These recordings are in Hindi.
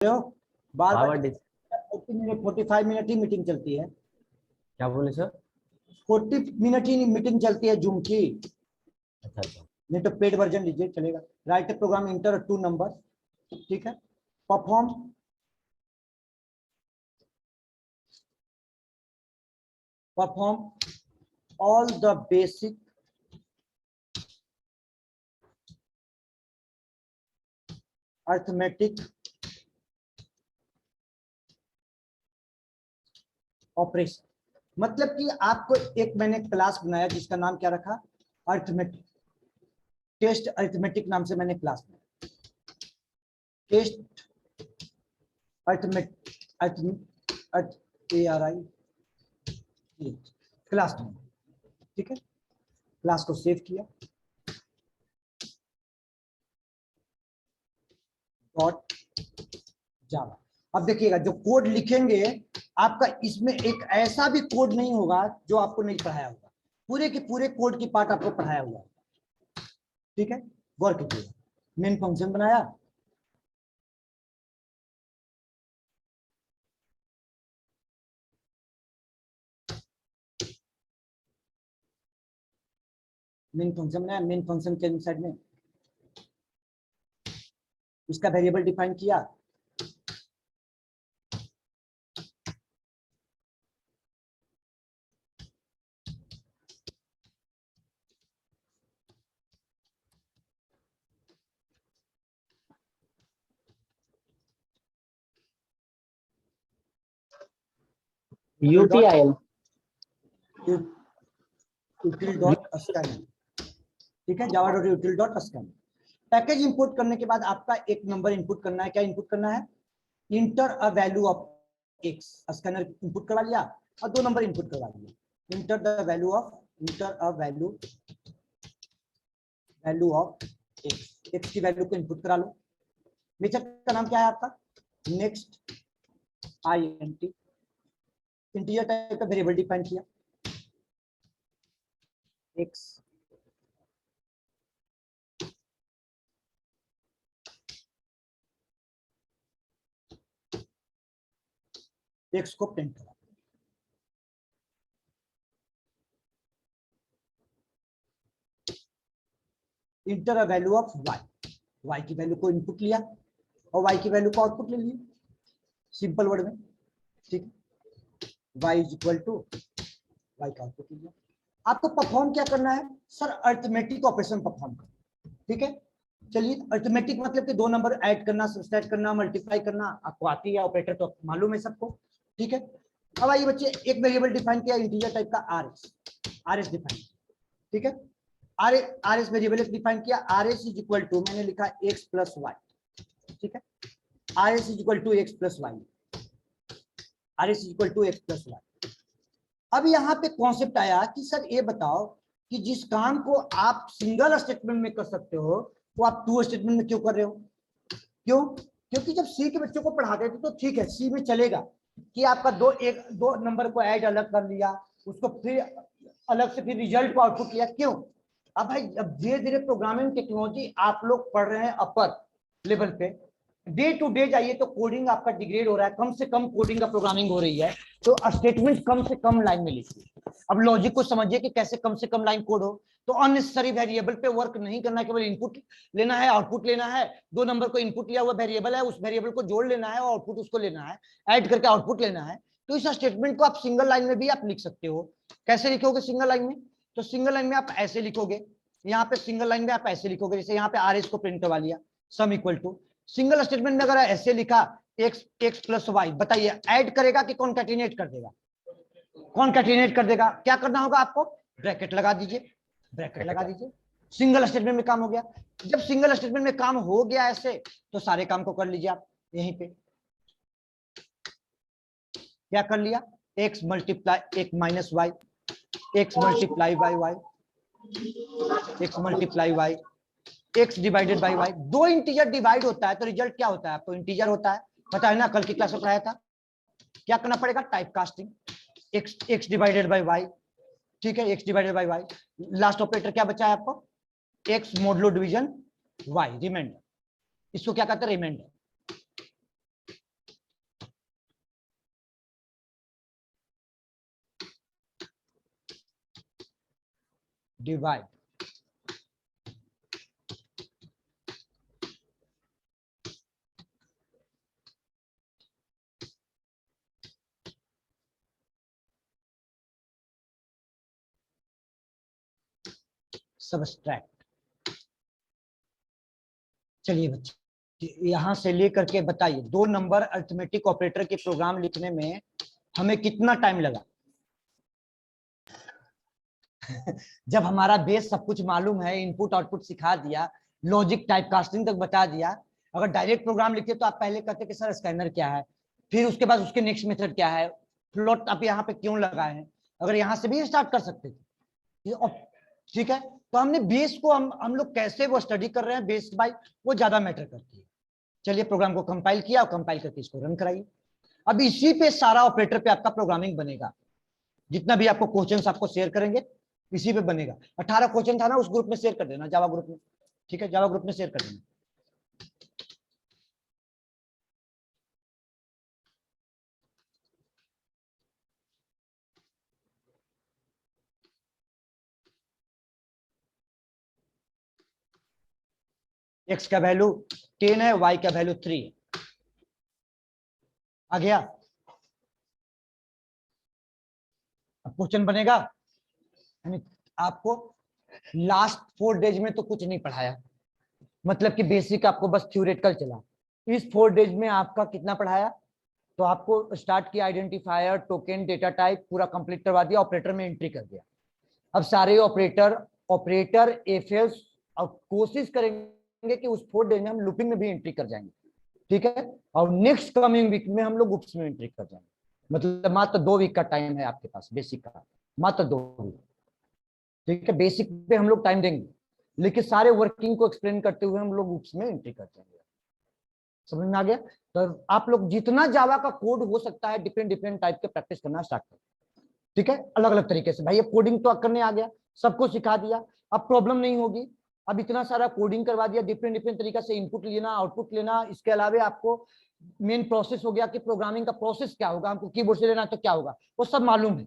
हो बार बार बार बार 45 मिनट ही मीटिंग चलती है। क्या बोले सर? 40 मिनट ही मीटिंग चलती है जूम की। अच्छा अच्छा। नहीं तो पेड वर्जन लीजिए चलेगा। राइट ए प्रोग्राम इंटर 2 नंबर, ठीक है। Perform all the basic arithmetic operation. मतलब कि आपको एक मैंने क्लास बनाया जिसका नाम क्या रखा, अर्थमेटिक, टेस्ट अर्थमेटिक नाम से मैंने क्लास बनाया। टेस्ट अर्थमेटिक क्लास में, ठीक है। क्लास को सेव किया, डॉट जावा। अब देखिएगा जो कोड लिखेंगे आपका, इसमें एक ऐसा भी कोड नहीं होगा जो आपको नहीं पढ़ाया होगा। पूरे के पूरे कोड की पार्ट आपको पढ़ाया हुआ है, ठीक है। गौर कीजिएगा, मेन फंक्शन बनाया, मेन फंक्शन बनाया, मेन फंक्शन के साइड में इसका वेरिएबल डिफाइन किया, UTIL util डॉट स्कैन, ठीक है। Java dot util dot scan. Package import करने के बाद आपका एक नंबर इंपुट करना है। क्या इंपुट करना है? Enter a value of X. Scanner input करवा लिया और 2 नंबर इंपुट करवा लिया। Enter the value of, enter a value of X. X की वैल्यू को इंपुट करा लो। मेथड का नाम क्या है आपका? Next INT। इंटीजर टाइप का वेरिएबल डिफाइन किया, एक्स। एक्स को प्रिंट करा, enter a value of y. Y की वैल्यू को इनपुट लिया और वाई की वैल्यू को आउटपुट ले लिया, सिंपल वर्ड में, ठीक है। Y is equal to, y का आउटपुट लिया। आपको परफॉर्म क्या करना है सर? अर्थमेटिक ऑपरेशन परफॉर्म करना, ठीक है। चलिए, अर्थमेटिक मतलब कि 2 नंबर ऐड करना, सब्सट्रैक्ट करना, मल्टीप्लाई करना, आपको आती है, ऑपरेटर तो मालूम है सबको, ठीक है। अब आइए बच्चे, एक वेरिएबल डिफाइन किया इंटीजर टाइप का RS डिफाइन, ठीक है। RS वेरिएबल डिफाइन किया, RS इज इक्वल टू, मैंने लिखा x प्लस वाई, ठीक है। RS is equal to x plus y, RS is equal to x plus y. अब यहाँ पे कॉन्सेप्ट आया कि सर ये बताओ कि जिस काम को आप सिंगल स्टेटमेंट में कर सकते हो वो आप 2 स्टेटमेंट में क्यों कर रहे हो? क्यों? क्योंकि जब सी के बच्चों को पढ़ाते थे तो ठीक है, सी में चलेगा कि आपका 2 नंबर को ऐड अलग कर लिया, उसको फिर अलग से फिर रिजल्ट को आउटपुट किया। क्यों? अब भाई अब धीरे धीरे प्रोग्रामिंग टेक्नोलॉजी आप लोग पढ़ रहे हैं अपर लेवल पे, डे टू डे जाइए तो कोडिंग आपका डिग्रेड हो रहा है, कम से कम कोडिंग का प्रोग्रामिंग हो रही है, तो स्टेटमेंट कम से कम लाइन में लिखिए। अब लॉजिक को समझिए कि कैसे कम से कम लाइन कोड हो। तो अननेसेसरी वेरिएबल पे वर्क नहीं करना, केवल इनपुट लेना है, आउटपुट लेना है। 2 नंबर को इनपुट लिया हुआ वेरिएबल है, उस वेरिएबल को जोड़ लेना है और आउटपुट उसको लेना है, ऐड करके आउटपुट लेना है। तो इस स्टेटमेंट को आप सिंगल लाइन में भी आप लिख सकते हो। कैसे लिखोगे सिंगल लाइन में? तो सिंगल लाइन में आप ऐसे लिखोगे, यहाँ पे सिंगल लाइन में आप ऐसे लिखोगे, जैसे यहाँ पे RS को प्रिंट करवा लिया, sum equal to, single statement में अगर ऐसे लिखा x प्लस वाई, बताइए ऐड करेगा कि कॉन्कैटिनेट कर देगा? कॉन्कैटिनेट कर देगा। क्या करना होगा आपको? ब्रैकेट लगा दीजिए, ब्रैकेट लगा दीजिए, सिंगल स्टेटमेंट में काम हो गया। जब सिंगल स्टेटमेंट में काम हो गया ऐसे, तो सारे काम को कर लीजिए आप यहीं पे। क्या कर लिया? x मल्टीप्लाई एक minus y, x multiply by y, x multiply y, x divided by y. 2 integer divide होता है तो रिजल्ट क्या होता है? आपको इंटीजर होता है, पता है ना, कल की क्लास में पढ़ाया था। क्या करना पड़ेगा? Type casting, x divided by y, ठीक है, x divided by y. Last operator क्या बचा है आपको? X modulo division y, remainder. इसको क्या कहते हैं? रिमाइंडर। Divide subtract. चलिए बच्चे यहां से लेकर के बताइए 2 नंबर अरिथमेटिक ऑपरेटर के प्रोग्राम लिखने में हमें कितना टाइम लगा। जब हमारा बेस सब कुछ मालूम है, इनपुट आउटपुट सिखा दिया, लॉजिक टाइप कास्टिंग तक बता दिया, अगर डायरेक्ट प्रोग्राम लिखते तो आप पहले कहते कि सर स्कैनर क्या है, फिर उसके बाद उसके नेक्स्ट मेथड क्या है, प्लॉट आप यहाँ पे क्यों लगाए हैं, अगर यहाँ से भी स्टार्ट कर सकते थे। ठीक है, तो हमने बेस को हम लोग कैसे वो स्टडी कर रहे हैं बेस बाय वो ज्यादा मैटर करती है। चलिए प्रोग्राम को कंपाइल किया और कंपाइल करके इसको रन कराइए। अब इसी पे सारा ऑपरेटर पे आपका प्रोग्रामिंग बनेगा। जितना भी आपको क्वेश्चंस आपको शेयर करेंगे इसी पे बनेगा। 18 क्वेश्चन था ना, उस ग्रुप में शेयर कर देना, जावा ग्रुप में। ठीक है, जावा ग्रुप में शेयर कर देना। एक्स का वैल्यू 10 है, वाई का वैल्यू 3 है। आ गया। अब क्वेश्चन बनेगा, यानी आपको लास्ट 4 डेज में तो कुछ नहीं पढ़ाया, मतलब कि बेसिक आपको बस थ्योरेटिकल चला। इस 4 डेज में आपका कितना पढ़ाया, तो आपको स्टार्ट किया आइडेंटिफायर, टोकन, डेटा टाइप पूरा कंप्लीट करवा दिया, ऑपरेटर में एंट्री कर दिया। अब सारे ऑपरेटर एफएल्स और कोशिश करेंगे कि उस 4 डेज में हम लूपिंग में भी एंट्री कर जाएंगे। ठीक है, और नेक्स्ट कमिंग वीक में हम लोग UPS में एंट्री कर जाएंगे। मतलब मात्र 2 वीक का टाइम है आपके पास बेसिक का, मात्र 2 वीक। ठीक है, बेसिक पे हम लोग टाइम देंगे, लेकिन सारे वर्किंग को एक्सप्लेन करते हुए हम लोग UPS में एंट्री कर जाएंगे। समझ में आ गया। तो आप लोग जितना जावा का कोड हो सकता है डिफरेंट टाइप के प्रैक्टिस करना स्टार्ट करें। ठीक है, अलग अलग तरीके से। भाई ये कोडिंग तो करने आ गया, सबको सिखा दिया, अब प्रॉब्लम नहीं होगी। अब इतना सारा कोडिंग करवा दिया, डिफरेंट तरीका से इनपुट लेना, आउटपुट लेना, इसके अलावा आपको मेन प्रोसेस हो गया कि प्रोग्रामिंग का प्रोसेस क्या होगा, हमको कीबोर्ड से लेना तो क्या होगा, वो सब मालूम है।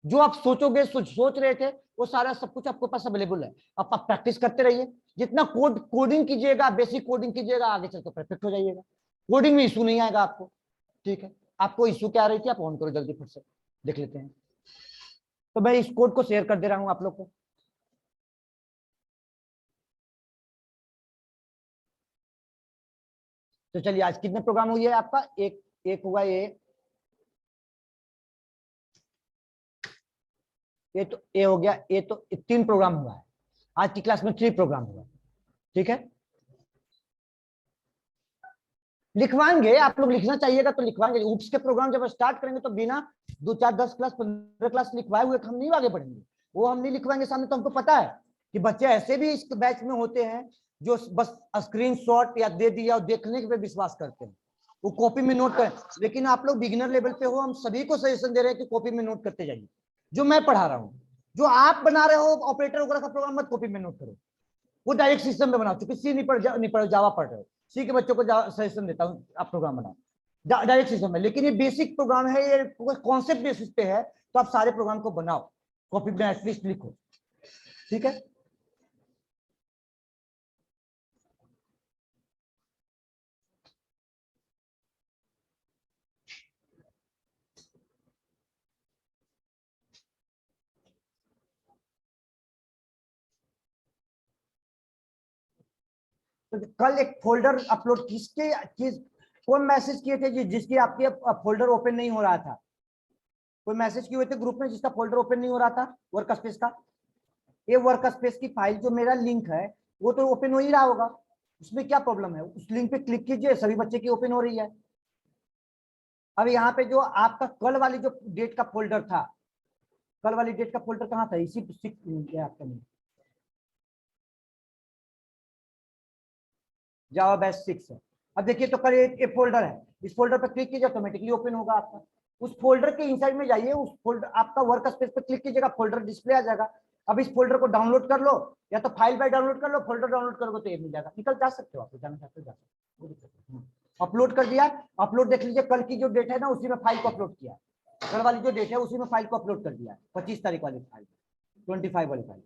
जो आप सोचोगे सोच रहे थे वो सारा सब कुछ आपके पास अवेलेबल है। अब आप प्रैक्टिस करते रहिए, जितना कोडिंग कीजिएगा, बेसिक कोडिंग कीजिएगा, आगे चलकर परफेक्ट हो जाइएगा। कोडिंग में इशू नहीं आएगा आपको। ठीक है, आपको इशू क्या आ रही थी, आप ऑन करो जल्दी, फिर से देख लेते हैं। तो मैं इस कोड को शेयर कर दे रहा हूं आप लोग को। तो चलिए आज कितने प्रोग्राम हुए है आपका, एक हुआ ये तो ए हो गया, ये तो 3 प्रोग्राम हुआ है आज की क्लास में, 3 प्रोग्राम हुआ। ठीक है, लिखवाएंगे आप लोग, लिखना चाहिएगा तो लिखवाएंगे। UPS के प्रोग्राम जब स्टार्ट करेंगे तो बिना 2 4 10 क्लास 15 क्लास लिखवाए हुए हम नहीं आगे बढ़ेंगे। वो हम नहीं लिखवाएंगे सामने, तो हमको पता है कि बच्चे ऐसे भी इस बैच में होते हैं जो बस स्क्रीनशॉट या दे दिया और देखने पे विश्वास करते हैं, वो कॉपी में नोट करें। लेकिन आप लोग बिगिनर लेवल पे हो, हम सभी को सजेशन दे रहे हैं कि कॉपी में नोट करते जाइए। जो मैं पढ़ा रहा हूँ, जो आप बना रहे हो ऑपरेटर वगैरह का प्रोग्राम, मत कॉपी में नोट करो, वो डायरेक्ट सिस्टम में बनाओ। चूंकि सी नहीं पढ़ जावा पढ़ रहे हो, सी के बच्चों को सजेशन देता हूँ आप प्रोग्राम बनाओ डायरेक्ट सिस्टम में। लेकिन ये बेसिक प्रोग्राम है, ये कॉन्सेप्ट बेसिस पे है, तो आप सारे प्रोग्राम को बनाओ, कॉपी में एटलीस्ट लिखो। ठीक है, तो कल एक फोल्डर अपलोड कौन मैसेज किए थे जिसकी आपके फोल्डर ओपन नहीं हो रहा था? कोई मैसेज किए हुए थे ग्रुप में जिसका फोल्डर ओपन नहीं हो रहा था वर्क स्पेस का? ये वर्क स्पेस की फाइल जो मेरा लिंक है वो तो ओपन हो ही रहा होगा, उसमें क्या प्रॉब्लम है? उस लिंक पे क्लिक कीजिए, सभी बच्चे की ओपन हो रही है। अब यहाँ पे जो आपका कल वाली जो डेट का फोल्डर था, कल वाली डेट का फोल्डर कहाँ था? इसी आपका नहीं, जावा बैच 6 है। अब देखिए तो कल एक फोल्डर है, इस फोल्डर पर क्लिक कीजिए, ऑटोमेटिकली ओपन होगा आपका। उस फोल्डर के इनसाइड में जाइए, उस फोल्डर आपका वर्क स्पेस पर क्लिक कीजिएगा, फोल्डर डिस्प्ले आ जाएगा। अब इस फोल्डर को डाउनलोड कर लो, या तो फाइल बाय डाउनलोड कर लो, फोल्डर डाउनलोड करोगे तो ये मिल जाएगा, निकल जा सकते हो, आप जाना चाहते हो जा सकते हो। अपलोड कर दिया, अपलोड देख लीजिए, कल की जो डेट है ना उसी में फाइल को अपलोड किया, कल वाली जो डेट है उसी में फाइल को अपलोड कर दिया, 25 तारीख वाली फाइल, 25 वाली फाइल।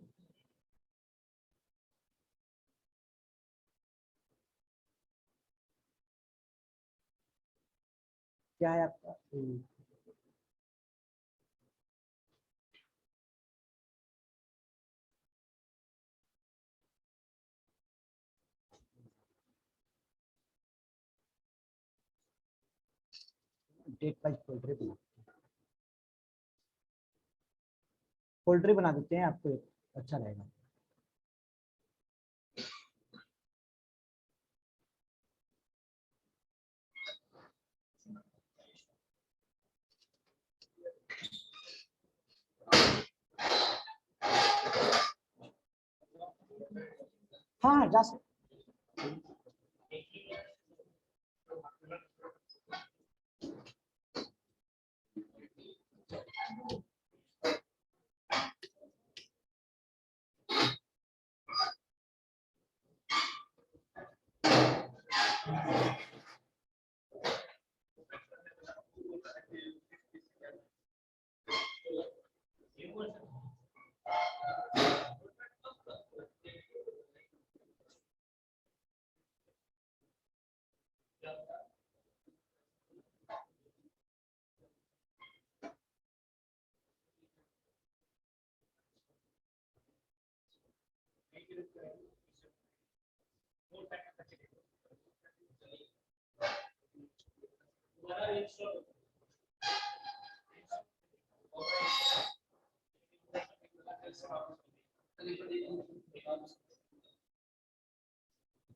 क्या है आपका डेट वाइज फोल्डर बना देते हैं, आपको अच्छा रहेगा। हाँ जा सकते।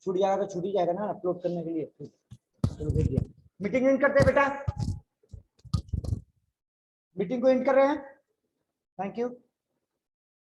छूट जाएगा तो छूट ही जाएगा ना, अपलोड करने के लिए। चलो भेज दिया। मीटिंग एंड करते हैं बेटा, मीटिंग को एंड कर रहे हैं। Thank you.